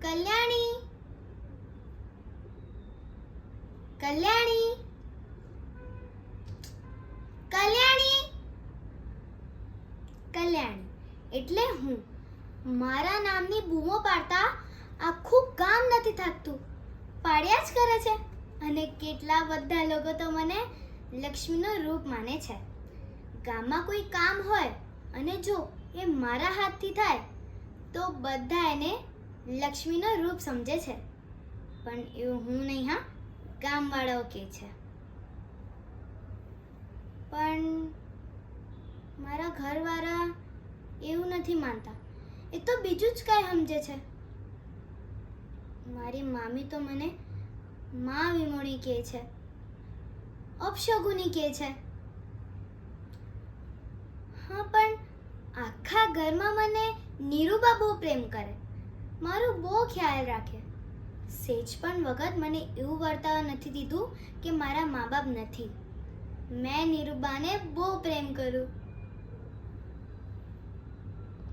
કલ્યાણી, કલ્યાણી, કલ્યાણી, કલ્યાણી એટલે હું. મારા નામની બૂમો પાડતા આખું ગામ નથી થાકતું, પાડ્યા જ કરે છે. અને કેટલા બધા લોકો તો મને લક્ષ્મીનો રૂપ માને છે. ગામમાં કોઈ કામ હોય અને જો એ મારા હાથથી થાય તો બધા એને લક્ષ્મીનો રૂપ સમજે છે. પણ એવું હું નહીં, હા, ગામવાળાઓ કહે છે. પણ મારા ઘરવાળા એવું નથી માનતા, એ તો બીજું જ કાંઈ સમજે છે. મારી મામી તો મને માં વિમોણી કહે છે, અપશગુની કહે છે. હા, પણ આખા ઘરમાં મને નીરુબા બહુ પ્રેમ કરે, મારું બહુ ખ્યાલ રાખે. સેજ પણ વખત મને એવું વર્તાવા નથી દીધું કે મારા મા બાપ નથી. મેં નીરુબાને બહુ પ્રેમ કરું.